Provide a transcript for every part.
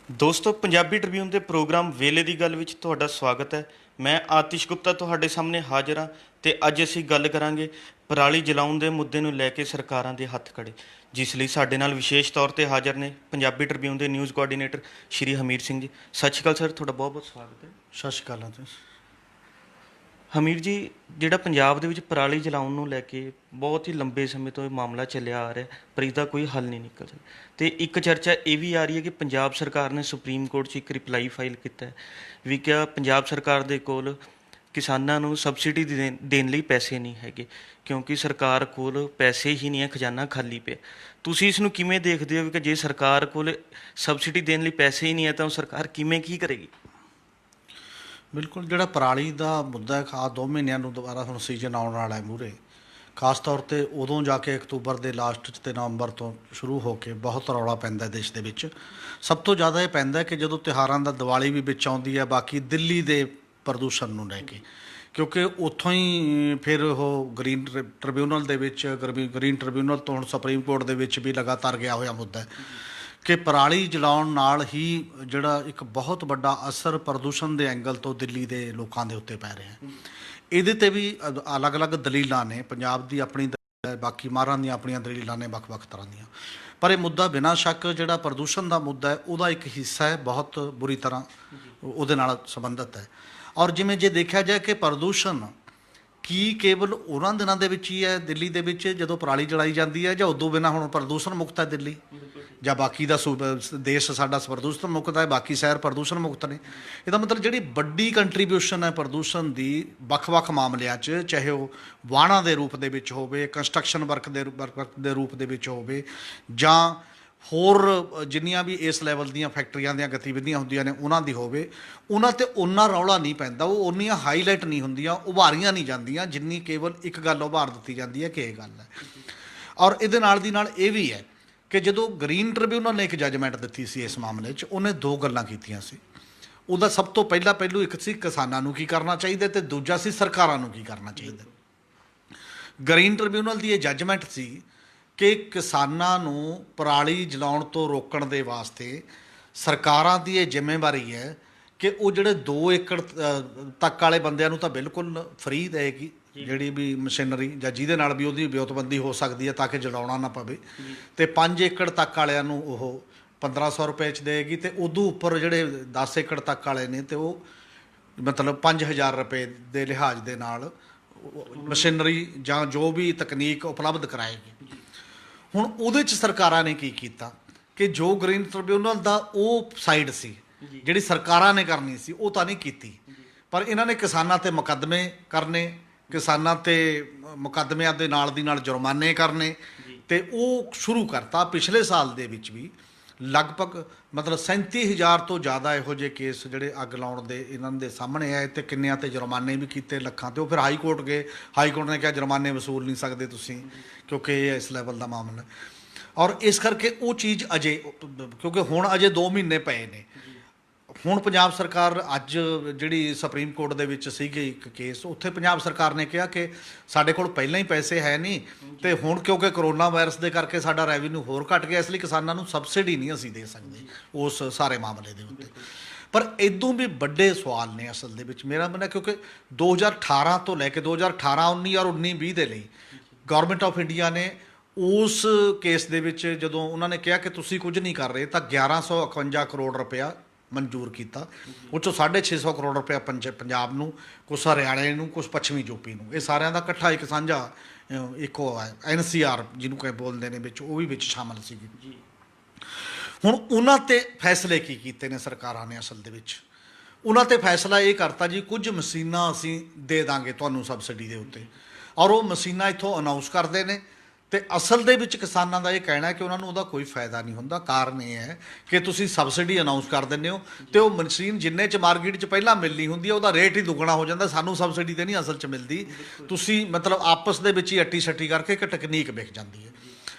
ਦੋਸਤੋ ਪੰਜਾਬੀ ਟ੍ਰਿਬਿਊਨ ਦੇ ਪ੍ਰੋਗਰਾਮ ਵੇਲੇ ਦੀ ਗੱਲ ਵਿੱਚ ਤੁਹਾਡਾ ਸਵਾਗਤ ਹੈ। ਮੈਂ ਆਤਿਸ਼ ਗੁਪਤਾ ਤੁਹਾਡੇ ਸਾਹਮਣੇ ਹਾਜ਼ਰ ਹਾਂ ਤੇ ਅੱਜ ਅਸੀਂ ਗੱਲ ਕਰਾਂਗੇ ਪਰਾਲੀ ਜਲਾਉਣ ਦੇ ਮੁੱਦੇ ਨੂੰ ਲੈ ਕੇ ਸਰਕਾਰਾਂ ਦੇ ਹੱਥ ਖੜੇ, ਜਿਸ ਲਈ ਸਾਡੇ ਨਾਲ ਵਿਸ਼ੇਸ਼ ਤੌਰ ਤੇ ਹਾਜ਼ਰ ਨੇ ਪੰਜਾਬੀ ਟ੍ਰਿਬਿਊਨ ਦੇ ਨਿਊਜ਼ ਕੋਆਰਡੀਨੇਟਰ ਸ਼੍ਰੀ ਹਮੀਰ ਸਿੰਘ ਜੀ। ਸਤਿ ਸ਼੍ਰੀ ਅਕਾਲ ਸਰ, ਤੁਹਾਡਾ ਬਹੁਤ ਬਹੁਤ ਸਵਾਗਤ ਹੈ। ਸਤਿ ਸ਼੍ਰੀ ਅਕਾਲ ਜੀ। ਹਮੀਰ ਜੀ, ਜਿਹੜਾ ਪੰਜਾਬ ਦੇ ਵਿੱਚ ਪਰਾਲੀ ਜਲਾਉਣ ਨੂੰ ਲੈ ਕੇ ਬਹੁਤ ਹੀ ਲੰਬੇ ਸਮੇਂ ਤੋਂ ਇਹ ਮਾਮਲਾ ਚੱਲਿਆ ਆ ਰਿਹਾ, ਪਰ ਇਸ ਦਾ ਕੋਈ ਹੱਲ ਨਹੀਂ ਨਿਕਲ ਰਿਹਾ। ਅਤੇ ਇੱਕ ਚਰਚਾ ਇਹ ਵੀ ਆ ਰਹੀ ਹੈ ਕਿ ਪੰਜਾਬ ਸਰਕਾਰ ਨੇ ਸੁਪਰੀਮ ਕੋਰਟ 'ਚ ਇੱਕ ਰਿਪਲਾਈ ਫਾਈਲ ਕੀਤਾ ਹੈ ਵੀ ਕਿਹਾ ਪੰਜਾਬ ਸਰਕਾਰ ਦੇ ਕੋਲ ਕਿਸਾਨਾਂ ਨੂੰ ਸਬਸਿਡੀ ਦੇਣ ਲਈ ਪੈਸੇ ਨਹੀਂ ਹੈਗੇ, ਕਿਉਂਕਿ ਸਰਕਾਰ ਕੋਲ ਪੈਸੇ ਹੀ ਨਹੀਂ ਹੈ, ਖਜ਼ਾਨਾ ਖਾਲੀ ਪਿਆ। ਤੁਸੀਂ ਇਸ ਨੂੰ ਕਿਵੇਂ ਦੇਖਦੇ ਹੋ ਕਿ ਜੇ ਸਰਕਾਰ ਕੋਲ ਸਬਸਿਡੀ ਦੇਣ ਲਈ ਪੈਸੇ ਹੀ ਨਹੀਂ ਹੈ ਤਾਂ ਉਹ ਸਰਕਾਰ ਕਿਵੇਂ ਕੀ ਕਰੇਗੀ? ਬਿਲਕੁਲ, ਜਿਹੜਾ ਪਰਾਲੀ ਦਾ ਮੁੱਦਾ ਹੈ, ਖਾਸ 2 ਮਹੀਨਿਆਂ ਨੂੰ ਦੁਬਾਰਾ ਹੁਣ ਸੀਜ਼ਨ ਆਉਣ ਵਾਲਾ ਹੈ ਮੂਹਰੇ, ਖਾਸ ਤੌਰ 'ਤੇ ਉਦੋਂ ਜਾ ਕੇ ਅਕਤੂਬਰ ਦੇ ਲਾਸਟ 'ਚ ਅਤੇ ਨਵੰਬਰ ਤੋਂ ਸ਼ੁਰੂ ਹੋ ਕੇ ਬਹੁਤ ਰੌਲਾ ਪੈਂਦਾ ਦੇਸ਼ ਦੇ ਵਿੱਚ। ਸਭ ਤੋਂ ਜ਼ਿਆਦਾ ਇਹ ਪੈਂਦਾ ਕਿ ਜਦੋਂ ਤਿਉਹਾਰਾਂ ਦਾ ਦੀਵਾਲੀ ਵੀ ਵਿੱਚ ਆਉਂਦੀ ਹੈ, ਬਾਕੀ ਦਿੱਲੀ ਦੇ ਪ੍ਰਦੂਸ਼ਣ ਨੂੰ ਲੈ ਕੇ, ਕਿਉਂਕਿ ਉੱਥੋਂ ਹੀ ਫਿਰ ਉਹ ਗ੍ਰੀਨ ਟ੍ਰਿਬਿਊਨਲ ਦੇ ਵਿੱਚ, ਗ੍ਰੀਨ ਟ੍ਰਿਬਿਊਨਲ ਤੋਂ ਹੁਣ ਸੁਪਰੀਮ ਕੋਰਟ ਦੇ ਵਿੱਚ ਵੀ ਲਗਾਤਾਰ ਗਿਆ ਹੋਇਆ ਮੁੱਦਾ ਹੈ ਕਿ ਪਰਾਲੀ ਜਲਾਉਣ ਨਾਲ ਹੀ ਜਿਹੜਾ ਇੱਕ ਬਹੁਤ ਵੱਡਾ ਅਸਰ ਪ੍ਰਦੂਸ਼ਣ ਦੇ ਐਂਗਲ ਤੋਂ ਦਿੱਲੀ ਦੇ ਲੋਕਾਂ ਦੇ ਉੱਤੇ ਪੈ ਰਿਹਾ ਹੈ। ਇਹਦੇ 'ਤੇ ਵੀ ਅਲੱਗ-ਅਲੱਗ ਦਲੀਲਾਂ ਨੇ, ਪੰਜਾਬ ਦੀ ਆਪਣੀ ਦਲੀਲ ਹੈ, ਬਾਕੀ ਮਾਹਰਾਂ ਦੀਆਂ ਆਪਣੀਆਂ ਦਲੀਲਾਂ ਨੇ ਵੱਖ-ਵੱਖ ਤਰ੍ਹਾਂ ਦੀਆਂ। ਪਰ ਇਹ ਮੁੱਦਾ ਬਿਨਾਂ ਸ਼ੱਕ ਜਿਹੜਾ ਪ੍ਰਦੂਸ਼ਣ ਦਾ ਮੁੱਦਾ ਹੈ ਉਹਦਾ ਇੱਕ ਹਿੱਸਾ ਹੈ, ਬਹੁਤ ਬੁਰੀ ਤਰ੍ਹਾਂ ਉਹਦੇ ਨਾਲ ਸੰਬੰਧਿਤ ਹੈ। ਔਰ ਜਿਵੇਂ ਜੇ ਦੇਖਿਆ ਜਾਏ ਕਿ ਪ੍ਰਦੂਸ਼ਣ ਕੀ ਕੇਵਲ ਉਹਨਾਂ ਦਿਨਾਂ ਦੇ ਵਿੱਚ ਹੀ ਹੈ ਦਿੱਲੀ ਦੇ ਵਿੱਚ ਜਦੋਂ ਪਰਾਲੀ ਜਲਾਈ ਜਾਂਦੀ ਹੈ, ਜਾਂ ਉਦੋਂ ਬਿਨਾਂ ਹੁਣ ਪ੍ਰਦੂਸ਼ਣ ਮੁਕਤ ਹੈ ਦਿੱਲੀ, ਜਾਂ ਬਾਕੀ ਦਾ ਦੇਸ਼ ਸਾਡਾ ਪ੍ਰਦੂਸ਼ਣ ਮੁਕਤ ਹੈ, ਬਾਕੀ ਸ਼ਹਿਰ ਪ੍ਰਦੂਸ਼ਣ ਮੁਕਤ ਨੇ? ਇਹਦਾ ਮਤਲਬ ਜਿਹੜੀ ਵੱਡੀ ਕੰਟਰੀਬਿਊਸ਼ਨ ਹੈ ਪ੍ਰਦੂਸ਼ਣ ਦੀ ਵੱਖ-ਵੱਖ ਮਾਮਲਿਆਂ 'ਚ, ਚਾਹੇ ਉਹ ਵਾਹਣਾਂ ਦੇ ਰੂਪ ਦੇ ਵਿੱਚ ਹੋਵੇ, ਕੰਸਟਰਕਸ਼ਨ ਵਰਕ ਦੇ ਰੂਪ ਦੇ ਵਿੱਚ ਹੋਵੇ, ਜਾਂ ਹੋਰ ਜਿੰਨੀਆਂ ਵੀ ਇਸ ਲੈਵਲ ਦੀਆਂ ਫੈਕਟਰੀਆਂ ਦੀਆਂ ਗਤੀਵਿਧੀਆਂ ਹੁੰਦੀਆਂ ਨੇ ਉਹਨਾਂ ਦੀ ਹੋਵੇ, ਉਹਨਾਂ 'ਤੇ ਓਨਾ ਰੌਲਾ ਨਹੀਂ ਪੈਂਦਾ, ਉਹ ਓਨੀਆਂ ਹਾਈਲਾਈਟ ਨਹੀਂ ਹੁੰਦੀਆਂ, ਉਭਾਰੀਆਂ ਨਹੀਂ ਜਾਂਦੀਆਂ ਜਿੰਨੀ ਕੇਵਲ ਇੱਕ ਗੱਲ ਉਭਾਰ ਦਿੱਤੀ ਜਾਂਦੀ ਹੈ ਕਿ ਇਹ ਗੱਲ ਹੈ। ਔਰ ਇਹਦੇ ਨਾਲ ਦੀ ਨਾਲ ਇਹ ਵੀ ਹੈ ਕਿ ਜਦੋਂ ਗ੍ਰੀਨ ਟ੍ਰਿਬਿਊਨਲ ਨੇ ਇੱਕ ਜੱਜਮੈਂਟ ਦਿੱਤੀ ਸੀ ਇਸ ਮਾਮਲੇ 'ਚ, ਉਹਨੇ 2 ਗੱਲਾਂ ਕੀਤੀਆਂ ਸੀ। ਉਹਦਾ ਸਭ ਤੋਂ ਪਹਿਲੂ ਇੱਕ ਸੀ ਕਿਸਾਨਾਂ ਨੂੰ ਕੀ ਕਰਨਾ ਚਾਹੀਦਾ, ਅਤੇ ਦੂਜਾ ਸੀ ਸਰਕਾਰਾਂ ਨੂੰ ਕੀ ਕਰਨਾ ਚਾਹੀਦਾ। ਗ੍ਰੀਨ ਟ੍ਰਿਬਿਊਨਲ ਦੀ ਇਹ ਜੱਜਮੈਂਟ ਸੀ ਕਿ ਕਿਸਾਨਾਂ ਨੂੰ ਪਰਾਲੀ ਜਲਾਉਣ ਤੋਂ ਰੋਕਣ ਦੇ ਵਾਸਤੇ ਸਰਕਾਰਾਂ ਦੀ ਇਹ ਜ਼ਿੰਮੇਵਾਰੀ ਹੈ ਕਿ ਉਹ ਜਿਹੜੇ 2 ਏਕੜ ਤੱਕ ਵਾਲੇ ਬੰਦਿਆਂ ਨੂੰ ਤਾਂ ਬਿਲਕੁਲ ਫ੍ਰੀ ਦੇਗੀ ਜਿਹੜੀ ਵੀ ਮਸ਼ੀਨਰੀ, ਜਾਂ ਜਿਹਦੇ ਨਾਲ ਵੀ ਉਹਦੀ ਵਿਉਤਬੰਦੀ ਹੋ ਸਕਦੀ ਹੈ ਤਾਂ ਕਿ ਜਲਾਉਣਾ ਨਾ ਪਵੇ, ਅਤੇ 5 ਏਕੜ ਤੱਕ ਵਾਲਿਆਂ ਨੂੰ ਉਹ 1500 ਰੁਪਏ 'ਚ ਦੇਗੀ, ਅਤੇ ਉਦੋਂ ਉੱਪਰ ਜਿਹੜੇ 10 ਏਕੜ ਤੱਕ ਵਾਲੇ ਨੇ ਅਤੇ ਉਹ ਮਤਲਬ 5000 ਰੁਪਏ ਦੇ ਲਿਹਾਜ਼ ਦੇ ਨਾਲ ਮਸ਼ੀਨਰੀ ਜਾਂ ਜੋ ਵੀ ਤਕਨੀਕ ਉਪਲਬਧ ਕਰਾਏਗੀ। ਹੁਣ ਉਹਦੇ 'ਚ ਸਰਕਾਰਾਂ ਨੇ ਕੀ ਕੀਤਾ ਕਿ ਜੋ ਗ੍ਰੀਨ ਟ੍ਰਿਬਿਊਨਲ ਦਾ ਉਹ ਸਾਈਡ ਸੀ ਜਿਹੜੀ ਸਰਕਾਰਾਂ ਨੇ ਕਰਨੀ ਸੀ ਉਹ ਤਾਂ ਨਹੀਂ ਕੀਤੀ, ਪਰ ਇਹਨਾਂ ਨੇ ਕਿਸਾਨਾਂ 'ਤੇ ਮੁਕੱਦਮੇ ਕਰਨੇ, ਕਿਸਾਨਾਂ 'ਤੇ ਮੁਕੱਦਮਿਆਂ ਦੇ ਨਾਲ ਦੀ ਨਾਲ ਜੁਰਮਾਨੇ ਕਰਨੇ, ਅਤੇ ਉਹ ਸ਼ੁਰੂ ਕਰਤਾ। ਪਿਛਲੇ ਸਾਲ ਦੇ ਵਿੱਚ ਵੀ ਲਗਭਗ ਮਤਲਬ 37,000 ਤੋਂ ਜ਼ਿਆਦਾ ਇਹੋ ਜਿਹੇ ਕੇਸ ਜਿਹੜੇ ਅੱਗ ਲਾਉਣ ਦੇ ਇਹਨਾਂ ਦੇ ਸਾਹਮਣੇ ਆਏ, ਅਤੇ ਕਿੰਨਿਆਂ 'ਤੇ ਜੁਰਮਾਨੇ ਵੀ ਕੀਤੇ ਲੱਖਾਂ 'ਤੇ। ਉਹ ਫਿਰ ਹਾਈ ਕੋਰਟ ਗਏ, ਹਾਈ ਕੋਰਟ ਨੇ ਕਿਹਾ ਜੁਰਮਾਨੇ ਵਸੂਲ ਨਹੀਂ ਸਕਦੇ ਤੁਸੀਂ, ਕਿਉਂਕਿ ਇਹ ਇਸ ਲੈਵਲ ਦਾ ਮਾਮਲਾ। ਔਰ ਇਸ ਕਰਕੇ ਉਹ ਚੀਜ਼ ਅਜੇ, ਕਿਉਂਕਿ ਹੁਣ ਅਜੇ 2 ਮਹੀਨੇ ਪਏ ਨੇ, ਹੁਣ ਪੰਜਾਬ ਸਰਕਾਰ ਅੱਜ ਜਿਹੜੀ ਸੁਪਰੀਮ ਕੋਰਟ ਦੇ ਵਿੱਚ ਸੀਗੀ ਇੱਕ ਕੇਸ, ਉੱਥੇ ਪੰਜਾਬ ਸਰਕਾਰ ਨੇ ਕਿਹਾ ਕਿ ਸਾਡੇ ਕੋਲ ਪਹਿਲਾਂ ਹੀ ਪੈਸੇ ਹੈ ਨਹੀਂ, ਅਤੇ ਹੁਣ ਕਿਉਂਕਿ ਕਰੋਨਾ ਵਾਇਰਸ ਦੇ ਕਰਕੇ ਸਾਡਾ ਰੈਵਨਿਊ ਹੋਰ ਘਟ ਗਿਆ, ਇਸ ਲਈ ਕਿਸਾਨਾਂ ਨੂੰ ਸਬਸਿਡੀ ਨਹੀਂ ਅਸੀਂ ਦੇ ਸਕਦੇ ਉਸ ਸਾਰੇ ਮਾਮਲੇ ਦੇ ਉੱਤੇ। ਪਰ ਇਦੋਂ ਵੀ ਵੱਡੇ ਸਵਾਲ ਨੇ ਅਸਲ ਦੇ ਵਿੱਚ ਮੇਰਾ ਮੰਨਣਾ, ਕਿਉਂਕਿ 2018 ਤੋਂ ਲੈ ਕੇ 2018, 19 ਔਰ 19-20 ਦੇ ਲਈ ਗੌਰਮੈਂਟ ਆਫ ਇੰਡੀਆ ਨੇ ਉਸ ਕੇਸ ਦੇ ਵਿੱਚ ਜਦੋਂ ਉਹਨਾਂ ਨੇ ਕਿਹਾ ਕਿ ਤੁਸੀਂ ਕੁਝ ਨਹੀਂ ਕਰ ਰਹੇ, ਤਾਂ 1151 ਕਰੋੜ ਰੁਪਇਆ ਮਨਜ਼ੂਰ ਕੀਤਾ। ਉਹ 'ਚੋਂ 650 ਕਰੋੜ ਰੁਪਇਆ ਪੰਜਾਬ ਨੂੰ, ਕੁਛ ਹਰਿਆਣੇ ਨੂੰ, ਕੁਛ ਪੱਛਮੀ ਯੂਪੀ ਨੂੰ, ਇਹ ਸਾਰਿਆਂ ਦਾ ਇਕੱਠਾ ਇੱਕ ਸਾਂਝਾ ਇੱਕ ਉਹ ਹੈ NCR ਜਿਹਨੂੰ ਕਹੇ ਬੋਲਦੇ ਨੇ ਵਿੱਚ, ਉਹ ਵੀ ਵਿੱਚ ਸ਼ਾਮਲ ਸੀਗੀ। ਹੁਣ ਉਹਨਾਂ 'ਤੇ ਫੈਸਲੇ ਕੀ ਕੀਤੇ ਨੇ ਸਰਕਾਰਾਂ ਨੇ? ਅਸਲ ਦੇ ਵਿੱਚ ਉਹਨਾਂ 'ਤੇ ਫੈਸਲਾ ਇਹ ਕਰਤਾ ਜੀ ਕੁਝ ਮਸ਼ੀਨਾਂ ਅਸੀਂ ਦੇ ਦਾਂਗੇ ਤੁਹਾਨੂੰ ਸਬਸਿਡੀ ਦੇ ਉੱਤੇ, ਔਰ ਉਹ ਮਸ਼ੀਨਾਂ ਇੱਥੋਂ ਅਨਾਊਂਸ ਕਰਦੇ ਨੇ, ਅਤੇ ਅਸਲ ਦੇ ਵਿੱਚ ਕਿਸਾਨਾਂ ਦਾ ਇਹ ਕਹਿਣਾ ਹੈ ਕਿ ਉਹਨਾਂ ਨੂੰ ਉਹਦਾ ਕੋਈ ਫਾਇਦਾ ਨਹੀਂ ਹੁੰਦਾ। ਕਾਰਨ ਇਹ ਹੈ ਕਿ ਤੁਸੀਂ ਸਬਸਿਡੀ ਅਨਾਊਂਸ ਕਰ ਦਿੰਦੇ ਹੋ, ਅਤੇ ਉਹ ਮਸ਼ੀਨ ਜਿੰਨੇ 'ਚ ਮਾਰਕੀਟ 'ਚ ਪਹਿਲਾਂ ਮਿਲਣੀ ਹੁੰਦੀ ਹੈ ਉਹਦਾ ਰੇਟ ਹੀ ਦੁੱਗਣਾ ਹੋ ਜਾਂਦਾ, ਸਾਨੂੰ ਸਬਸਿਡੀ ਤਾਂ ਨਹੀਂ ਅਸਲ 'ਚ ਮਿਲਦੀ। ਤੁਸੀਂ ਮਤਲਬ ਆਪਸ ਦੇ ਵਿੱਚ ਹੀ ਅੱਟੀ ਛੱਟੀ ਕਰਕੇ ਇੱਕ ਟੈਕਨੀਕ ਵਿਕ ਜਾਂਦੀ ਹੈ।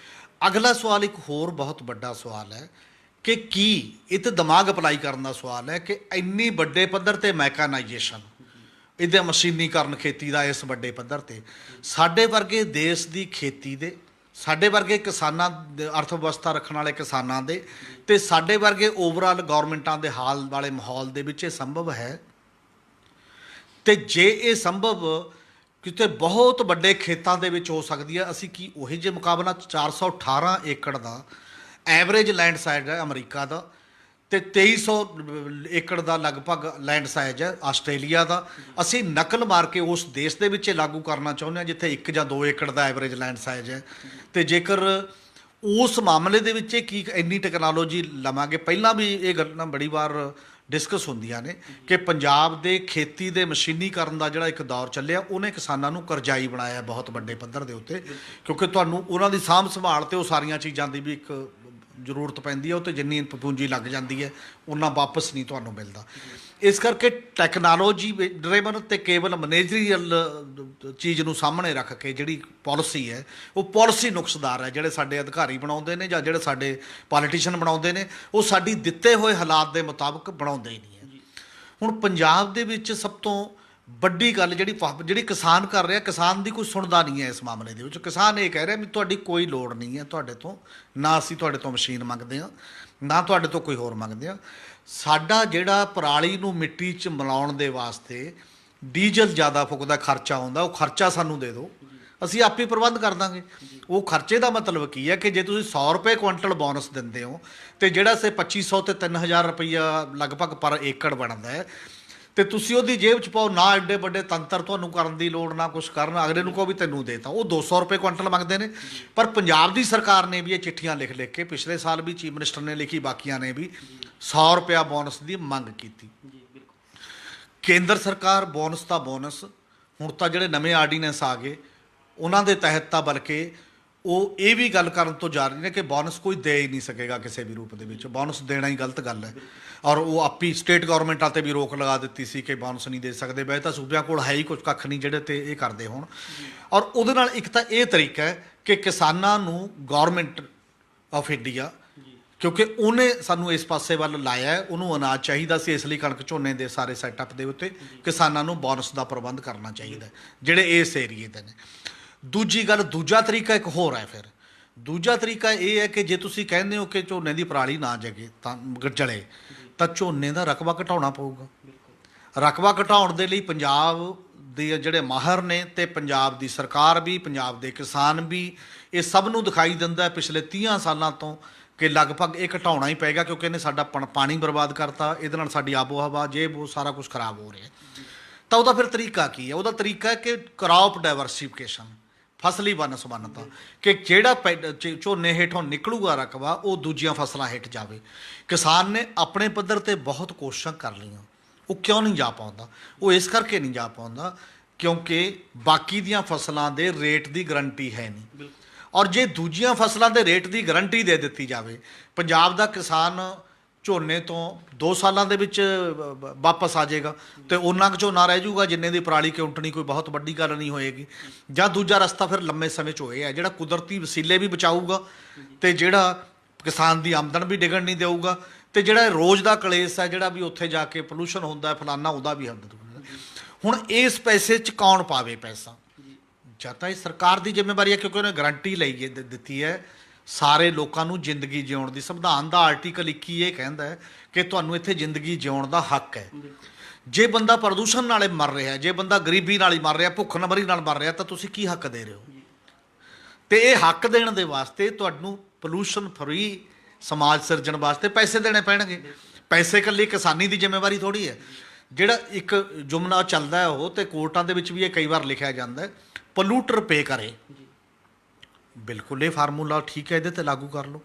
ਅਗਲਾ ਸਵਾਲ ਇੱਕ ਹੋਰ ਬਹੁਤ ਵੱਡਾ ਸਵਾਲ ਹੈ ਕਿ ਕੀ ਇਹ 'ਤੇ ਦਿਮਾਗ ਅਪਲਾਈ ਕਰਨ ਦਾ ਸਵਾਲ ਹੈ ਕਿ ਇੰਨੀ ਵੱਡੇ ਪੱਧਰ 'ਤੇ ਮੈਕਨਾਈਜੇਸ਼ਨ, ਇਹਦਾ ਮਸ਼ੀਨੀਕਰਨ ਖੇਤੀ ਦਾ ਇਸ ਵੱਡੇ ਪੱਧਰ 'ਤੇ ਸਾਡੇ ਵਰਗੇ ਦੇਸ਼ ਦੀ ਖੇਤੀ ਦੇ ਸਾਡੇ ਵਰਗੇ ਕਿਸਾਨਾਂ ਦੇ ਅਰਥ ਵਿਵਸਥਾ ਰੱਖਣ ਵਾਲੇ ਕਿਸਾਨਾਂ ਦੇ ਤੇ ਸਾਡੇ ਵਰਗੇ ਓਵਰਆਲ ਗਵਰਨਮੈਂਟਾਂ ਦੇ ਹਾਲ ਵਾਲੇ ਮਾਹੌਲ ਦੇ ਵਿੱਚ ਇਹ ਸੰਭਵ ਹੈ। ਤੇ ਜੇ ਇਹ ਸੰਭਵ ਕਿਤੇ ਬਹੁਤ ਵੱਡੇ ਖੇਤਾਂ ਦੇ ਵਿੱਚ ਹੋ ਸਕਦੀ ਹੈ, ਅਸੀਂ ਕੀ ਉਹੀ ਜਿਹੇ ਮੁਕਾਬਲਾ 418 ਏਕੜ ਦਾ ਐਵਰੇਜ ਲੈਂਡ ਸਾਈਜ਼ ਹੈ ਅਮਰੀਕਾ ਦਾ ਤੇ 2300 ਏਕੜ ਦਾ ਲਗਭਗ ਲੈਂਡ ਸਾਈਜ਼ ਹੈ ਆਸਟ੍ਰੇਲੀਆ ਦਾ, ਅਸੀਂ ਨਕਲ ਮਾਰ ਕੇ ਉਸ ਦੇਸ਼ ਦੇ ਵਿੱਚ ਇਹ ਲਾਗੂ ਕਰਨਾ ਚਾਹੁੰਦੇ ਹਾਂ ਜਿੱਥੇ 1 ਜਾਂ 2 ਏਕੜ ਦਾ ਐਵਰੇਜ ਲੈਂਡ ਸਾਈਜ਼ ਹੈ। ਤੇ ਜੇਕਰ ਉਸ ਮਾਮਲੇ ਦੇ ਵਿੱਚ ਕੀ ਇੰਨੀ ਟੈਕਨੋਲੋਜੀ ਲਵਾਂਗੇ, ਪਹਿਲਾਂ ਵੀ ਇਹ ਗੱਲਾਂ ਬੜੀ ਵਾਰ ਡਿਸਕਸ ਹੁੰਦੀਆਂ ਨੇ ਕਿ ਪੰਜਾਬ ਦੇ ਖੇਤੀ ਦੇ ਮਸ਼ੀਨੀਕਰਨ ਦਾ ਜਿਹੜਾ ਇੱਕ ਦੌਰ ਚੱਲਿਆ ਉਹਨੇ ਕਿਸਾਨਾਂ ਨੂੰ ਕਰਜ਼ਾਈ ਬਣਾਇਆ ਬਹੁਤ ਵੱਡੇ ਪੱਧਰ ਦੇ ਉੱਤੇ, ਕਿਉਂਕਿ ਤੁਹਾਨੂੰ ਉਹਨਾਂ ਦੀ ਸਾਂਭ ਸੰਭਾਲ ਤੇ ਉਹ ਸਾਰੀਆਂ ਚੀਜ਼ਾਂ ਦੀ ਵੀ ਇੱਕ ਜ਼ਰੂਰਤ ਪੈਂਦੀ ਹੈ, ਉਹ 'ਤੇ ਜਿੰਨੀ ਪੂੰਜੀ ਲੱਗ ਜਾਂਦੀ ਹੈ ਉਹਨਾਂ ਵਾਪਸ ਨਹੀਂ ਤੁਹਾਨੂੰ ਮਿਲਦਾ। ਇਸ ਕਰਕੇ ਟੈਕਨੋਲੋਜੀ ਡਰਾਈਵਨ ਤੇ ਕੇਵਲ ਮੈਨੇਜਰੀਅਲ ਚੀਜ਼ ਨੂੰ ਸਾਹਮਣੇ ਰੱਖ ਕੇ ਜਿਹੜੀ ਪਾਲਿਸੀ ਹੈ ਉਹ ਪਾਲਿਸੀ ਨੁਕਸਦਾਰ ਹੈ, ਜਿਹੜੇ ਸਾਡੇ ਅਧਿਕਾਰੀ ਬਣਾਉਂਦੇ ਨੇ ਜਾਂ ਜਿਹੜੇ ਸਾਡੇ ਪੋਲੀਟੀਸ਼ੀਅਨ ਬਣਾਉਂਦੇ ਨੇ ਉਹ ਸਾਡੀ ਦਿੱਤੇ ਹੋਏ ਹਾਲਾਤ ਦੇ ਮੁਤਾਬਕ ਬਣਾਉਂਦੇ ਹੀ ਨਹੀਂ ਹੈ। ਹੁਣ ਪੰਜਾਬ ਦੇ ਵਿੱਚ ਸਭ ਤੋਂ ਵੱਡੀ ਗੱਲ ਜਿਹੜੀ ਕਿਸਾਨ ਕਰ ਰਿਹਾ, ਕਿਸਾਨ ਦੀ ਕੋਈ ਸੁਣਦਾ ਨਹੀਂ ਹੈ ਇਸ ਮਾਮਲੇ ਦੇ ਵਿੱਚ। ਕਿਸਾਨ ਇਹ ਕਹਿ ਰਿਹਾ ਵੀ ਤੁਹਾਡੀ ਕੋਈ ਲੋੜ ਨਹੀਂ ਹੈ ਤੁਹਾਡੇ ਤੋਂ, ਨਾ ਅਸੀਂ ਤੁਹਾਡੇ ਤੋਂ ਮਸ਼ੀਨ ਮੰਗਦੇ ਹਾਂ ਨਾ ਤੁਹਾਡੇ ਤੋਂ ਕੋਈ ਹੋਰ ਮੰਗਦੇ ਹਾਂ। ਸਾਡਾ ਜਿਹੜਾ ਪਰਾਲੀ ਨੂੰ ਮਿੱਟੀ 'ਚ ਮਿਲਾਉਣ ਦੇ ਵਾਸਤੇ ਡੀਜ਼ਲ ਜ਼ਿਆਦਾ ਫੁਕਦਾ ਖਰਚਾ ਆਉਂਦਾ, ਉਹ ਖਰਚਾ ਸਾਨੂੰ ਦੇ ਦਿਓ, ਅਸੀਂ ਆਪੇ ਪ੍ਰਬੰਧ ਕਰ ਦਾਂਗੇ। ਉਹ ਖਰਚੇ ਦਾ ਮਤਲਬ ਕੀ ਹੈ ਕਿ ਜੇ ਤੁਸੀਂ 100 ਰੁਪਏ ਕੁਇੰਟਲ ਬੋਨਸ ਦਿੰਦੇ ਹੋ ਤੇ ਜਿਹੜਾ 2500 ਤੇ 3000 ਰੁਪਈਆ ਲਗਭਗ ਪਰ ਏਕੜ ਬਣਦਾ ਹੈ ਤੇ ਤੁਸੀਂ ਉਹਦੀ ਜੇਬ 'ਚ ਪਾਓ, ਨਾ ਐਡੇ ਵੱਡੇ ਤੰਤਰ ਤੁਹਾਨੂੰ ਕਰਨ ਦੀ ਲੋੜ, ਨਾ ਕੁਛ ਕਰਨ, ਅਗਲੇ ਨੂੰ ਕਹੋ ਵੀ ਤੈਨੂੰ ਦੇਤਾ। ਉਹ 200 ਰੁਪਏ ਕੁਇੰਟਲ ਮੰਗਦੇ ਨੇ। ਪਰ ਪੰਜਾਬ ਦੀ ਸਰਕਾਰ ਨੇ ਵੀ ਇਹ ਚਿੱਠੀਆਂ ਲਿਖ ਕੇ, ਪਿਛਲੇ ਸਾਲ ਵੀ ਚੀਫ ਮਿਨਿਸਟਰ ਨੇ ਲਿਖੀ, ਬਾਕੀਆਂ ਨੇ ਵੀ 100 ਰੁਪਇਆ ਬੋਨਸ ਦੀ ਮੰਗ ਕੀਤੀ। ਕੇਂਦਰ ਸਰਕਾਰ ਬੋਨਸ ਤਾਂ ਬੋਨਸ, ਹੁਣ ਤਾਂ ਜਿਹੜੇ ਨਵੇਂ ਆਰਡੀਨੈਂਸ ਆ ਗਏ ਉਹਨਾਂ ਦੇ ਤਹਿਤ ਤਾਂ ਬਲਕਿ ਉਹ ਇਹ ਵੀ ਗੱਲ ਕਰਨ ਤੋਂ ਜਾ ਰਹੇ ਨੇ ਕਿ ਬੋਨਸ ਕੋਈ ਦੇ ਹੀ ਨਹੀਂ ਸਕੇਗਾ ਕਿਸੇ ਵੀ ਰੂਪ ਦੇ ਵਿੱਚ, ਬੋਨਸ ਦੇਣਾ ਹੀ ਗਲਤ ਗੱਲ ਹੈ। ਔਰ ਉਹ ਆਪੀ ਸਟੇਟ ਗੌਰਮੈਂਟਾਂ 'ਤੇ ਵੀ ਰੋਕ ਲਗਾ ਦਿੱਤੀ ਸੀ ਕਿ ਬੋਨਸ ਨਹੀਂ ਦੇ ਸਕਦੇ। ਵੈਸੇ ਤਾਂ ਸੂਬਿਆਂ ਕੋਲ ਹੈ ਹੀ ਕੁਝ ਕੱਖ ਨਹੀਂ ਜਿਹੜੇ ਤੇ ਇਹ ਕਰਦੇ ਹੋਣ। ਔਰ ਉਹਦੇ ਨਾਲ ਇੱਕ ਤਾਂ ਇਹ ਤਰੀਕਾ ਹੈ ਕਿ ਕਿਸਾਨਾਂ ਨੂੰ ਗੌਰਮੈਂਟ ਆਫ ਇੰਡੀਆ, ਕਿਉਂਕਿ ਉਹਨੇ ਸਾਨੂੰ ਇਸ ਪਾਸੇ ਵੱਲ ਲਾਇਆ ਹੈ, ਉਹਨੂੰ ਅਨਾਜ ਚਾਹੀਦਾ ਸੀ, ਇਸ ਲਈ ਕਣਕ ਝੋਨੇ ਦੇ ਸਾਰੇ ਸੈਟਅਪ ਦੇ ਉੱਤੇ ਕਿਸਾਨਾਂ ਨੂੰ ਬੋਨਸ ਦਾ ਪ੍ਰਬੰਧ ਕਰਨਾ ਚਾਹੀਦਾ ਜਿਹੜੇ ਇਸ ਏਰੀਏ ਦੇ ਨੇ। ਦੂਜੀ ਗੱਲ, ਦੂਜਾ ਤਰੀਕਾ ਇੱਕ ਹੋਰ ਹੈ। ਫਿਰ ਦੂਜਾ ਤਰੀਕਾ ਇਹ ਹੈ ਕਿ ਜੇ ਤੁਸੀਂ ਕਹਿੰਦੇ ਹੋ ਕਿ ਝੋਨੇ ਦੀ ਪਰਾਲੀ ਨਾ ਜਲੇ ਤਾਂ ਝੋਨੇ ਦਾ ਰਕਬਾ ਘਟਾਉਣਾ ਪਊਗਾ। ਰਕਬਾ ਘਟਾਉਣ ਦੇ ਲਈ ਪੰਜਾਬ ਦੇ ਜਿਹੜੇ ਮਾਹਰ ਨੇ ਤੇ ਪੰਜਾਬ ਦੀ ਸਰਕਾਰ ਵੀ, ਪੰਜਾਬ ਦੇ ਕਿਸਾਨ ਵੀ, ਇਹ ਸਭ ਨੂੰ ਦਿਖਾਈ ਦਿੰਦਾ ਪਿਛਲੇ 30 ਸਾਲਾਂ ਤੋਂ ਕਿ ਲਗਭਗ ਇਹ ਘਟਾਉਣਾ ਹੀ ਪਏਗਾ, ਕਿਉਂਕਿ ਇਹਨੇ ਸਾਡਾ ਪਾਣੀ ਬਰਬਾਦ ਕਰਤਾ, ਇਹਦੇ ਨਾਲ ਸਾਡੀ ਆਬੋ ਹਵਾ ਉਹ ਸਾਰਾ ਕੁਝ ਖਰਾਬ ਹੋ ਰਿਹਾ। ਤਾਂ ਉਹਦਾ ਫਿਰ ਤਰੀਕਾ ਕੀ ਹੈ? ਉਹਦਾ ਤਰੀਕਾ ਹੈ ਕਿ ਕ੍ਰੌਪ ਡਾਇਵਰਸੀਫਿਕੇਸ਼ਨ, ਫਸਲੀ ਵੰਨ-ਸੁਵੰਨਤਾ, ਕਿ ਜਿਹੜਾ ਝੋਨੇ ਹੇਠੋਂ ਨਿਕਲੂਗਾ ਰਕਬਾ ਉਹ ਦੂਜੀਆਂ ਫਸਲਾਂ ਹੇਠ ਜਾਵੇ। ਕਿਸਾਨ ਨੇ ਆਪਣੇ ਪੱਧਰ 'ਤੇ ਬਹੁਤ ਕੋਸ਼ਿਸ਼ਾਂ ਕਰ ਲਈਆਂ, ਉਹ ਕਿਉਂ ਨਹੀਂ ਜਾ ਪਾਉਂਦਾ? ਉਹ ਇਸ ਕਰਕੇ ਨਹੀਂ ਜਾ ਪਾਉਂਦਾ ਕਿਉਂਕਿ ਬਾਕੀ ਦੀਆਂ ਫਸਲਾਂ ਦੇ ਰੇਟ ਦੀ ਗਰੰਟੀ ਹੈ ਨਹੀਂ। ਔਰ ਜੇ ਦੂਜੀਆਂ ਫਸਲਾਂ ਦੇ ਰੇਟ ਦੀ ਗਰੰਟੀ ਦੇ ਦਿੱਤੀ ਜਾਵੇ, ਪੰਜਾਬ ਦਾ ਕਿਸਾਨ ਝੋਨੇ ਤੋਂ 2 ਸਾਲਾਂ ਦੇ ਵਿੱਚ ਵਾਪਸ ਆ ਜਾਏਗਾ ਤੇ ਉਹਨਾਂ ਕੁ ਝੋਨਾ ਰਹਿ ਜਾਊਗਾ ਜਿੰਨੇ ਦੀ ਪਰਾਲੀ ਕਿਉਂਟਣੀ, ਕੋਈ ਬਹੁਤ ਵੱਡੀ ਗੱਲ ਨਹੀਂ ਹੋਏਗੀ। ਜਾਂ ਦੂਜਾ ਰਸਤਾ ਫਿਰ ਲੰਮੇ ਸਮੇਂ 'ਚ ਹੋਏ ਹੈ ਜਿਹੜਾ ਕੁਦਰਤੀ ਵਸੀਲੇ ਵੀ ਬਚਾਊਗਾ ਤੇ ਜਿਹੜਾ ਕਿਸਾਨ ਦੀ ਆਮਦਨ ਵੀ ਡਿੱਗਣ ਨਹੀਂ ਦੇਊਗਾ ਤੇ ਜਿਹੜਾ ਰੋਜ਼ ਦਾ ਕਲੇਸ਼ ਹੈ ਜਿਹੜਾ ਵੀ ਉੱਥੇ ਜਾ ਕੇ ਪੋਲੂਸ਼ਨ ਹੁੰਦਾ ਫਲਾਨਾ, ਉਹਦਾ ਵੀ ਹੱਦ। ਹੁਣ ਇਸ ਪੈਸੇ 'ਚ ਕੌਣ ਪਾਵੇ ਪੈਸਾ? ਜਾਂ ਤਾਂ ਇਹ ਸਰਕਾਰ ਦੀ ਜ਼ਿੰਮੇਵਾਰੀ ਹੈ ਕਿਉਂਕਿ ਉਹਨੇ ਗਰੰਟੀ ਲਈ ਦਿੱਤੀ ਹੈ ਸਾਰੇ ਲੋਕਾਂ ਨੂੰ ਜ਼ਿੰਦਗੀ ਜਿਉਣ ਦੀ। ਸੰਵਿਧਾਨ ਦਾ ਆਰਟੀਕਲ 21 ਇਹ ਕਹਿੰਦਾ ਹੈ ਕਿ ਤੁਹਾਨੂੰ ਇੱਥੇ ਜ਼ਿੰਦਗੀ ਜਿਉਣ ਦਾ ਹੱਕ ਹੈ। ਜੇ ਬੰਦਾ ਪ੍ਰਦੂਸ਼ਣ ਨਾਲੇ ਮਰ ਰਿਹਾ, ਜੇ ਬੰਦਾ ਗਰੀਬੀ ਨਾਲ ਹੀ ਮਰ ਰਿਹਾ, ਭੁੱਖਮਰੀ ਨਾਲ ਮਰ ਰਿਹਾ, ਤਾਂ ਤੁਸੀਂ ਕੀ ਹੱਕ ਦੇ ਰਹੇ ਹੋ? ਤੇ ਇਹ ਹੱਕ ਦੇਣ ਦੇ ਵਾਸਤੇ ਤੁਹਾਨੂੰ ਪੋਲੂਸ਼ਨ ਫਰੀ ਸਮਾਜ ਸਿਰਜਣ ਵਾਸਤੇ ਪੈਸੇ ਦੇਣੇ ਪੈਣਗੇ। ਪੈਸੇ ਇਕੱਲੀ ਕਿਸਾਨੀ ਦੀ ਜ਼ਿੰਮੇਵਾਰੀ ਥੋੜ੍ਹੀ ਹੈ। ਜਿਹੜਾ ਇੱਕ ਜੁਮਲਾ ਚੱਲਦਾ ਹੈ ਉਹ, ਤੇ ਕੋਰਟਾਂ ਦੇ ਵਿੱਚ ਵੀ ਇਹ ਕਈ ਵਾਰ ਲਿਖਿਆ ਜਾਂਦਾ ਹੈ, ਪੋਲੂਟਰ ਪੇ ਕਰੇ। ਬਿਲਕੁਲ ਇਹ ਫਾਰਮੂਲਾ ਠੀਕ ਹੈ, ਇਹਦੇ 'ਤੇ ਲਾਗੂ ਕਰ ਲਓ।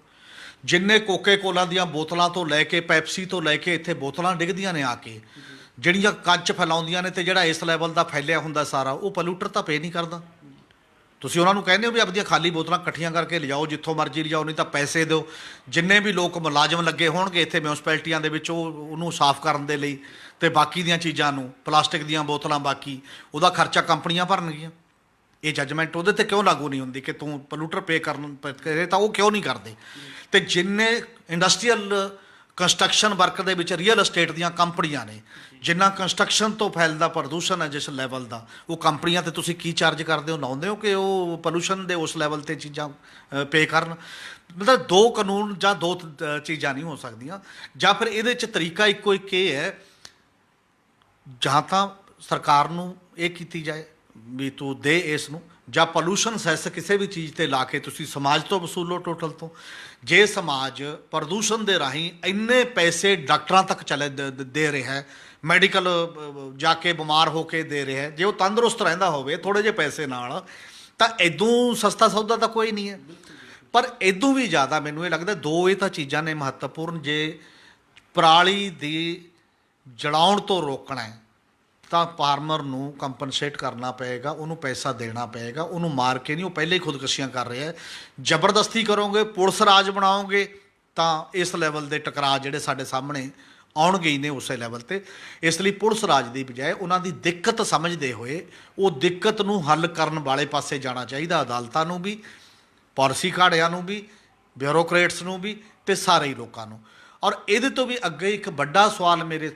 ਜਿੰਨੇ ਕੋਕੇ ਕੋਲਾ ਦੀਆਂ ਬੋਤਲਾਂ ਤੋਂ ਲੈ ਕੇ ਪੈਪਸੀ ਤੋਂ ਲੈ ਕੇ ਇੱਥੇ ਬੋਤਲਾਂ ਡਿੱਗਦੀਆਂ ਨੇ ਆ ਕੇ, ਜਿਹੜੀਆਂ ਕੱਚ ਫੈਲਾਉਂਦੀਆਂ ਨੇ, ਤੇ ਜਿਹੜਾ ਇਸ ਲੈਵਲ ਦਾ ਫੈਲਿਆ ਹੁੰਦਾ ਸਾਰਾ, ਉਹ ਪੋਲੂਟਰ ਤਾਂ ਪੇ ਨਹੀਂ ਕਰਦਾ। ਤੁਸੀਂ ਉਹਨਾਂ ਨੂੰ ਕਹਿੰਦੇ ਹੋ ਵੀ ਆਪਣੀਆਂ ਖਾਲੀ ਬੋਤਲਾਂ ਇਕੱਠੀਆਂ ਕਰਕੇ ਲਿਜਾਓ, ਜਿੱਥੋਂ ਮਰਜ਼ੀ ਲਿਜਾਓ, ਨਹੀਂ ਤਾਂ ਪੈਸੇ ਦਿਓ। ਜਿੰਨੇ ਵੀ ਲੋਕ ਮੁਲਾਜ਼ਮ ਲੱਗੇ ਹੋਣਗੇ ਇੱਥੇ ਮਿਊਨਿਸਪੈਲਿਟੀਆਂ ਦੇ ਵਿੱਚ ਉਹਨੂੰ ਸਾਫ਼ ਕਰਨ ਦੇ ਲਈ, ਤੇ ਬਾਕੀ ਦੀਆਂ ਚੀਜ਼ਾਂ ਨੂੰ, ਪਲਾਸਟਿਕ ਦੀਆਂ ਬੋਤਲਾਂ, ਬਾਕੀ ਉਹਦਾ ਖਰਚਾ ਕੰਪਨੀਆਂ ਭਰਨਗੀਆਂ। ਇਹ ਜੱਜਮੈਂਟ ਉਹਦੇ 'ਤੇ ਕਿਉਂ ਲਾਗੂ ਨਹੀਂ ਹੁੰਦੀ ਕਿ ਤੂੰ ਪੋਲੂਟਰ ਪੇ ਕਰੇ, ਤਾਂ ਉਹ ਕਿਉਂ ਨਹੀਂ ਕਰਦੇ? ਤੇ ਜਿੰਨੇ ਇੰਡਸਟਰੀਅਲ ਕੰਸਟਰਕਸ਼ਨ ਵਰਕ ਦੇ ਵਿੱਚ ਰੀਅਲ ਅਸਟੇਟ ਦੀਆਂ ਕੰਪਨੀਆਂ ਨੇ, ਜਿੰਨਾ ਕੰਸਟਰਕਸ਼ਨ ਤੋਂ ਫੈਲਦਾ ਪ੍ਰਦੂਸ਼ਣ ਹੈ ਜਿਸ ਲੈਵਲ ਦਾ, ਉਹ ਕੰਪਨੀਆਂ ਤੇ ਤੁਸੀਂ ਕੀ ਚਾਰਜ ਕਰਦੇ ਹੋ, ਲਾਉਂਦੇ ਹੋ ਕਿ ਉਹ ਪੋਲੂਸ਼ਨ ਦੇ ਉਸ ਲੈਵਲ ਤੇ ਚੀਜ਼ਾਂ ਪੇ ਕਰਨ? ਮਤਲਬ ਦੋ ਕਾਨੂੰਨ ਜਾਂ ਦੋ ਚੀਜ਼ਾਂ ਨਹੀਂ ਹੋ ਸਕਦੀਆਂ। ਜਾਂ ਫਿਰ ਇਹਦੇ 'ਚ ਤਰੀਕਾ ਇੱਕੋ ਇੱਕ ਇਹ ਹੈ, ਜਾਂ ਤਾਂ ਸਰਕਾਰ ਨੂੰ ਇਹ ਕੀਤੀ ਜਾਏ ਵੀ ਤੂੰ ਦੇ ਇਸ ਨੂੰ, ਜਾਂ ਪੋਲੂਸ਼ਨ ਸੈਸ ਕਿਸੇ ਵੀ ਚੀਜ਼ ਤੇ ਲਾ ਕੇ ਤੁਸੀਂ ਸਮਾਜ ਤੋਂ ਵਸੂਲੋ ਟੋਟਲ ਤੋਂ। ਜੇ ਸਮਾਜ ਪ੍ਰਦੂਸ਼ਣ ਦੇ ਰਾਹੀਂ ਇੰਨੇ ਪੈਸੇ ਡਾਕਟਰਾਂ ਤੱਕ ਚਲੇ ਦੇ ਰਿਹਾ ਹੈ, ਮੈਡੀਕਲ ਜਾ ਕੇ ਬਿਮਾਰ ਹੋ ਕੇ ਦੇ ਰਿਹਾ ਹੈ, ਜੇ ਉਹ ਤੰਦਰੁਸਤ ਰਹਿੰਦਾ ਹੋਵੇ ਥੋੜ੍ਹੇ ਜਿਹੇ ਪੈਸੇ ਨਾਲ, ਤਾਂ ਇਦੋਂ ਸਸਤਾ ਸੌਦਾ ਤਾਂ ਕੋਈ ਨਹੀਂ ਹੈ। ਪਰ ਇਦੋਂ ਵੀ ਜ਼ਿਆਦਾ ਮੈਨੂੰ ਇਹ ਲੱਗਦਾ ਦੋ ਇਹ ਤਾਂ ਚੀਜ਼ਾਂ ਨੇ ਮਹੱਤਵਪੂਰਨ। ਜੇ ਪਰਾਲੀ ਦੀ ਜਲਾਉਣ ਤੋਂ ਰੋਕਣਾ ਹੈ ਤਾਂ ਫਾਰਮਰ ਨੂੰ ਕੰਪਨਸੇਟ ਕਰਨਾ ਪਏਗਾ, ਉਹਨੂੰ ਪੈਸਾ ਦੇਣਾ ਪਏਗਾ, ਉਹਨੂੰ ਮਾਰ ਕੇ ਨਹੀਂ। ਉਹ ਪਹਿਲੇ ਹੀ ਖੁਦਕੁਸ਼ੀਆਂ ਕਰ ਰਿਹਾ ਹੈ। ਜ਼ਬਰਦਸਤੀ ਕਰੋਗੇ, ਪੁਲਿਸ ਰਾਜ ਬਣਾਓਗੇ, ਤਾਂ ਇਸ ਲੈਵਲ ਦੇ ਟਕਰਾਅ ਜਿਹੜੇ ਸਾਡੇ ਸਾਹਮਣੇ ਆਉਣਗੇ ਹੀ ਨੇ ਉਸੇ ਲੈਵਲ ਤੇ। ਇਸ ਲਈ ਪੁਲਿਸ ਰਾਜ ਦੀ ਬਜਾਏ ਉਹਨਾਂ ਦੀ ਦਿੱਕਤ ਸਮਝਦੇ ਹੋਏ ਉਹ ਦਿੱਕਤ ਨੂੰ ਹੱਲ ਕਰਨ ਵਾਲੇ ਪਾਸੇ ਜਾਣਾ ਚਾਹੀਦਾ। ਅਦਾਲਤਾਂ ਨੂੰ ਵੀ, ਪਾਲਿਸੀ ਘਾੜਿਆਂ ਨੂੰ ਵੀ, ਬਿਊਰੋਕਰੇਟਸ ਨੂੰ ਵੀ, ਤੇ ਸਾਰੇ ਹੀ ਲੋਕਾਂ ਨੂੰ। ਔਰ ਇਹਦੇ ਤੋਂ ਵੀ ਅੱਗੇ ਇੱਕ ਵੱਡਾ ਸਵਾਲ ਮੇਰੇ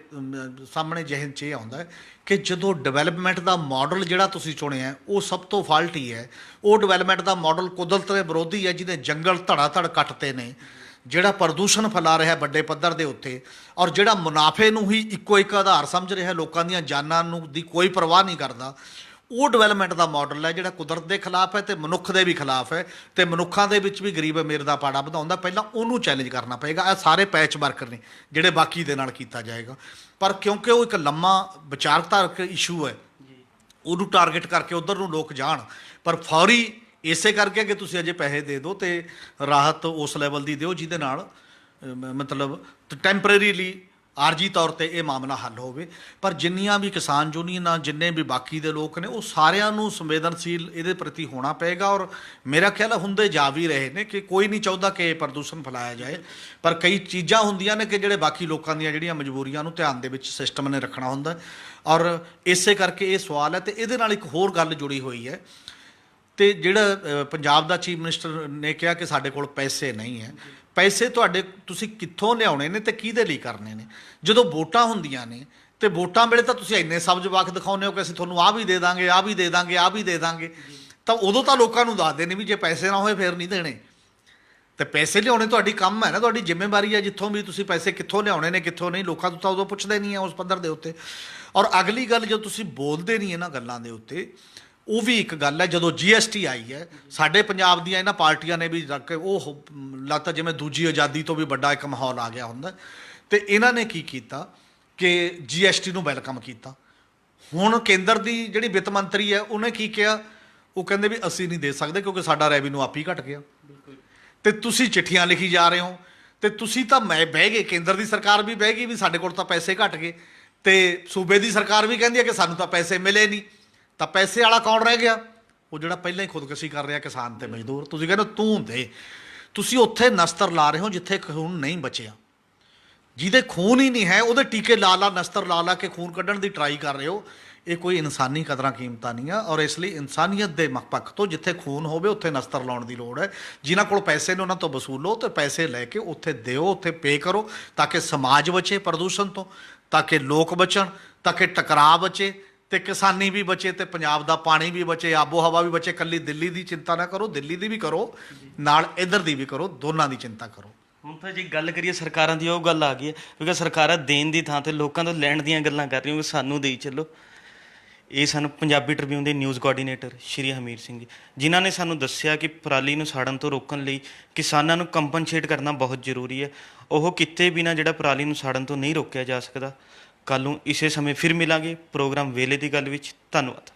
ਸਾਹਮਣੇ ਜਿਹਨ 'ਚ ਇਹ ਆਉਂਦਾ ਹੈ ਕਿ ਜਦੋਂ ਡਿਵੈਲਪਮੈਂਟ ਦਾ ਮਾਡਲ ਜਿਹੜਾ ਤੁਸੀਂ ਚੁਣਿਆ ਉਹ ਸਭ ਤੋਂ ਫਾਲਟੀ ਹੈ। ਉਹ ਡਿਵੈਲਪਮੈਂਟ ਦਾ ਮਾਡਲ ਕੁਦਰਤ ਦੇ ਵਿਰੋਧੀ ਹੈ, ਜਿਹਨੇ ਜੰਗਲ ਧੜਾ ਧੜ ਕੱਟਤੇ ਨੇ, ਜਿਹੜਾ ਪ੍ਰਦੂਸ਼ਣ ਫੈਲਾ ਰਿਹਾ ਵੱਡੇ ਪੱਧਰ ਦੇ ਉੱਤੇ, ਔਰ ਜਿਹੜਾ ਮੁਨਾਫੇ ਨੂੰ ਹੀ ਇੱਕੋ ਇੱਕ ਆਧਾਰ ਸਮਝ ਰਿਹਾ, ਲੋਕਾਂ ਦੀਆਂ ਜਾਨਾਂ ਨੂੰ ਦੀ ਕੋਈ ਪਰਵਾਹ ਨਹੀਂ ਕਰਦਾ। ਉਹ ਡਿਵੈਲਪਮੈਂਟ ਦਾ ਮਾਡਲ ਹੈ ਜਿਹੜਾ ਕੁਦਰਤ ਦੇ ਖਿਲਾਫ ਹੈ ਤੇ ਮਨੁੱਖ ਦੇ ਵੀ ਖਿਲਾਫ ਹੈ, ਤੇ ਮਨੁੱਖਾਂ ਦੇ ਵਿੱਚ ਵੀ ਗਰੀਬ ਅਮੀਰ ਦਾ ਪਾੜਾ ਵਧਾਉਂਦਾ। ਪਹਿਲਾਂ ਉਹਨੂੰ ਚੈਲੰਜ ਕਰਨਾ ਪਏਗਾ। ਇਹ ਸਾਰੇ ਪੈਚ ਵਰਕਰ ਨੇ ਜਿਹੜੇ ਬਾਕੀ ਦੇ ਨਾਲ ਕੀਤਾ ਜਾਏਗਾ, ਪਰ ਕਿਉਂਕਿ ਉਹ ਇੱਕ ਲੰਮਾ ਵਿਚਾਰਧਾਰਕ ਇਸ਼ੂ ਹੈ, ਉਹਨੂੰ ਟਾਰਗੇਟ ਕਰਕੇ ਉਧਰ ਨੂੰ ਲੋਕ ਜਾਣ। ਪਰ ਫੌਰੀ ਇਸੇ ਕਰਕੇ ਕਿ ਤੁਸੀਂ ਅਜੇ ਪੈਸੇ ਦੇ ਦਿਓ ਤੇ ਰਾਹਤ ਉਸ ਲੈਵਲ ਦੀ ਦਿਓ ਜਿਹਦੇ ਨਾਲ ਮਤਲਬ ਟੈਂਪਰੇਰੀਲੀ ਆਰਜੀ ਤੌਰ ਤੇ ਇਹ ਮਾਮਲਾ ਹੱਲ ਹੋਵੇ। ਪਰ ਜਿੰਨੀਆਂ ਵੀ ਕਿਸਾਨ ਯੂਨੀਅਨਾਂ, ਜਿੰਨੇ ਵੀ ਬਾਕੀ ਦੇ ਲੋਕ ਨੇ, ਉਹ ਸਾਰਿਆਂ ਨੂੰ ਸੰਵੇਦਨਸ਼ੀਲ ਇਹਦੇ ਪ੍ਰਤੀ ਹੋਣਾ ਪਏਗਾ। ਔਰ ਮੇਰਾ ਖਿਆਲ ਹੁੰਦੇ ਜਾ ਵੀ ਰਹੇ ਨੇ ਕਿ ਕੋਈ ਨਹੀਂ ਚਾਹੁੰਦਾ ਕਿ ਇਹ ਪ੍ਰਦੂਸ਼ਣ ਫੈਲਾਇਆ ਜਾਏ, ਪਰ ਕਈ ਚੀਜ਼ਾਂ ਹੁੰਦੀਆਂ ਨੇ ਕਿ ਜਿਹੜੇ ਬਾਕੀ ਲੋਕਾਂ ਦੀਆਂ ਜਿਹੜੀਆਂ ਮਜਬੂਰੀਆਂ ਨੂੰ ਧਿਆਨ ਦੇ ਵਿੱਚ ਸਿਸਟਮ ਨੇ ਰੱਖਣਾ ਹੁੰਦਾ। ਔਰ ਇਸੇ ਕਰਕੇ ਇਹ ਸਵਾਲ ਹੈ। ਤੇ ਇਹਦੇ ਨਾਲ ਇੱਕ ਹੋਰ ਗੱਲ ਜੁੜੀ ਹੋਈ ਹੈ, ਤੇ ਜਿਹੜਾ ਪੰਜਾਬ ਦਾ ਚੀਫ ਮਿਨਿਸਟਰ ਨੇ ਕਿਹਾ ਕਿ ਸਾਡੇ ਕੋਲ ਪੈਸੇ ਨਹੀਂ ਹੈ। ਪੈਸੇ ਤੁਹਾਡੇ ਤੁਸੀਂ ਕਿੱਥੋਂ ਲਿਆਉਣੇ ਨੇ ਤੇ ਕਿਹਦੇ ਲਈ ਕਰਨੇ ਨੇ? ਜਦੋਂ ਵੋਟਾਂ ਹੁੰਦੀਆਂ ਨੇ ਤੇ ਵੋਟਾਂ ਵੇਲੇ ਤਾਂ ਤੁਸੀਂ ਇੰਨੇ ਸਬਜ਼ ਵਾਕ ਦਿਖਾਉਂਦੇ ਹੋ ਕਿ ਅਸੀਂ ਤੁਹਾਨੂੰ ਆਹ ਵੀ ਦੇ ਦਾਂਗੇ, ਆਹ ਵੀ ਦੇ ਦਾਂਗੇ, ਆਹ ਵੀ ਦੇ ਦਾਂਗੇ, ਤਾਂ ਉਦੋਂ ਤਾਂ ਲੋਕਾਂ ਨੂੰ ਦੱਸਦੇ ਨੇ ਵੀ ਜੇ ਪੈਸੇ ਨਾ ਹੋਏ ਫਿਰ ਨਹੀਂ ਦੇਣੇ। ਤੇ ਪੈਸੇ ਲਿਆਉਣੇ ਤੁਹਾਡੀ ਕੰਮ ਹੈ ਨਾ, ਤੁਹਾਡੀ ਜ਼ਿੰਮੇਵਾਰੀ ਹੈ। ਜਿੱਥੋਂ ਵੀ ਤੁਸੀਂ ਪੈਸੇ ਕਿੱਥੋਂ ਲਿਆਉਣੇ ਨੇ, ਕਿੱਥੋਂ ਨਹੀਂ, ਲੋਕਾਂ ਤੋਂ ਤਾਂ ਉਦੋਂ ਪੁੱਛਦੇ ਨਹੀਂ ਆ ਉਸ ਪੱਧਰ ਦੇ ਉੱਤੇ। ਔਰ ਅਗਲੀ ਗੱਲ, ਜਦੋਂ ਤੁਸੀਂ ਬੋਲਦੇ ਨਹੀਂ ਇਹਨਾਂ ਗੱਲਾਂ ਦੇ ਉੱਤੇ, ਉਹ ਵੀ ਇੱਕ ਗੱਲ ਹੈ। ਜਦੋਂ GST ਆਈ ਹੈ, ਸਾਡੇ ਪੰਜਾਬ ਦੀਆਂ ਇਹਨਾਂ ਪਾਰਟੀਆਂ ਨੇ ਵੀ ਰੱਖ ਕੇ ਉਹ ਲੱਗਦਾ ਜਿਵੇਂ ਦੂਜੀ ਆਜ਼ਾਦੀ ਤੋਂ ਵੀ ਵੱਡਾ ਇੱਕ ਮਾਹੌਲ ਆ ਗਿਆ ਹੁੰਦਾ, ਤੇ ਇਹਨਾਂ ਨੇ ਕੀ ਕੀਤਾ ਕਿ GST ਨੂੰ ਵੈਲਕਮ ਕੀਤਾ। ਹੁਣ ਕੇਂਦਰ ਦੀ ਜਿਹੜੀ ਵਿੱਤ ਮੰਤਰੀ ਹੈ ਉਹਨੇ ਕੀ ਕਿਹਾ? ਉਹ ਕਹਿੰਦੇ ਵੀ ਅਸੀਂ ਨਹੀਂ ਦੇ ਸਕਦੇ ਕਿਉਂਕਿ ਸਾਡਾ ਰੈਵਨਿਊ ਆਪ ਹੀ ਘਟ ਗਿਆ। ਤੇ ਤੁਸੀਂ ਚਿੱਠੀਆਂ ਲਿਖੀ ਜਾ ਰਹੇ ਹੋ, ਤੇ ਤੁਸੀਂ ਤਾਂ ਮੈਂ ਬਹਿ ਗਏ, ਕੇਂਦਰ ਦੀ ਸਰਕਾਰ ਵੀ ਬਹਿ ਗਈ ਵੀ ਸਾਡੇ ਕੋਲ ਤਾਂ ਪੈਸੇ ਘਟ ਗਏ, ਤੇ ਸੂਬੇ ਦੀ ਸਰਕਾਰ ਵੀ ਕਹਿੰਦੀ ਹੈ ਕਿ ਸਾਨੂੰ ਤਾਂ ਪੈਸੇ ਮਿਲੇ ਨਹੀਂ। ਤਾਂ ਪੈਸੇ ਵਾਲਾ ਕੌਣ ਰਹਿ ਗਿਆ? ਉਹ ਜਿਹੜਾ ਪਹਿਲਾਂ ਹੀ ਖੁਦਕੁਸ਼ੀ ਕਰ ਰਿਹਾ ਕਿਸਾਨ ਤੇ ਮਜ਼ਦੂਰ। ਤੁਸੀਂ ਕਹਿੰਦੇ ਤੂੰ ਦੇ, ਤੁਸੀਂ ਉੱਥੇ ਨਸਤਰ ਲਾ ਰਹੇ ਹੋ ਜਿੱਥੇ ਖੂਨ ਨਹੀਂ ਬਚਿਆ। ਜਿਹਦੇ ਖੂਨ ਹੀ ਨਹੀਂ ਹੈ ਉਹਦੇ ਟੀਕੇ ਲਾ ਲਾ, ਨਸਤਰ ਲਾ ਲਾ ਕੇ ਖੂਨ ਕੱਢਣ ਦੀ ਟਰਾਈ ਕਰ ਰਹੇ ਹੋ। ਇਹ ਕੋਈ ਇਨਸਾਨੀ ਕਦਰਾਂ ਕੀਮਤਾਂ ਨਹੀਂ ਆ। ਔਰ ਇਸ ਲਈ ਇਨਸਾਨੀਅਤ ਦੇ ਪੱਖ ਤੋਂ ਜਿੱਥੇ ਖੂਨ ਹੋਵੇ ਉੱਥੇ ਨਸਤਰ ਲਾਉਣ ਦੀ ਲੋੜ ਹੈ। ਜਿਨ੍ਹਾਂ ਕੋਲ ਪੈਸੇ ਨੇ ਉਹਨਾਂ ਤੋਂ ਵਸੂਲੋ ਤੇ ਪੈਸੇ ਲੈ ਕੇ ਉੱਥੇ ਦਿਓ, ਉੱਥੇ ਪੇ ਕਰੋ, ਤਾਂ ਕਿ ਸਮਾਜ ਬਚੇ ਪ੍ਰਦੂਸ਼ਣ ਤੋਂ, ਤਾਂ ਕਿ ਲੋਕ ਬਚਣ, ਤਾਂ ਕਿ ਟਕਰਾਅ ਬਚੇ, ਤੇ ਕਿਸਾਨੀ ਵੀ ਬਚੇ, ਤੇ ਪੰਜਾਬ ਦਾ ਪਾਣੀ ਵੀ ਬਚੇ, ਆਬੋ ਹਵਾ ਵੀ ਬਚੇ। ਇਕੱਲੀ ਦਿੱਲੀ ਦੀ ਚਿੰਤਾ ਨਾ ਕਰੋ, ਦਿੱਲੀ ਦੀ ਵੀ ਕਰੋ ਨਾਲ, ਇੱਧਰ ਦੀ ਵੀ ਕਰੋ, ਦੋਨਾਂ ਦੀ ਚਿੰਤਾ ਕਰੋ। ਹੁਣ ਤਾਂ ਜੇ ਗੱਲ ਕਰੀਏ ਸਰਕਾਰਾਂ ਦੀ, ਉਹ ਗੱਲ ਆ ਗਈ ਹੈ ਕਿਉਂਕਿ ਸਰਕਾਰਾਂ ਦੇਣ ਦੀ ਥਾਂ ਤੇ ਲੋਕਾਂ ਤੋਂ ਲੈਣ ਦੀਆਂ ਗੱਲਾਂ ਕਰ ਰਹੀਆਂ ਕਿ ਸਾਨੂੰ ਦੇਈ ਚੱਲੋ। ਇਹ ਸਾਨੂੰ ਪੰਜਾਬੀ ਟ੍ਰਿਬਿਊਨ ਦੇ ਨਿਊਜ਼ ਕੋਆਰਡੀਨੇਟਰ ਸ਼੍ਰੀ ਹਮੀਰ ਸਿੰਘ ਜੀ, ਜਿਨ੍ਹਾਂ ਨੇ ਸਾਨੂੰ ਦੱਸਿਆ ਕਿ ਪਰਾਲੀ ਨੂੰ ਸਾੜਨ ਤੋਂ ਰੋਕਣ ਲਈ ਕਿਸਾਨਾਂ ਨੂੰ ਕੰਪਨਸੇਟ ਕਰਨਾ ਬਹੁਤ ਜ਼ਰੂਰੀ ਹੈ। ਉਹ ਕਿਤੇ ਬਿਨਾਂ ਜਿਹੜਾ ਪਰਾਲੀ ਨੂੰ ਸਾੜਨ ਤੋਂ ਨਹੀਂ ਰੋਕਿਆ ਜਾ ਸਕਦਾ। ਕੱਲ੍ਹ ਨੂੰ ਇਸੇ ਸਮੇਂ ਫਿਰ ਮਿਲਾਂਗੇ ਪ੍ਰੋਗਰਾਮ ਵੇਲੇ ਦੀ ਗੱਲ ਵਿੱਚ। ਧੰਨਵਾਦ।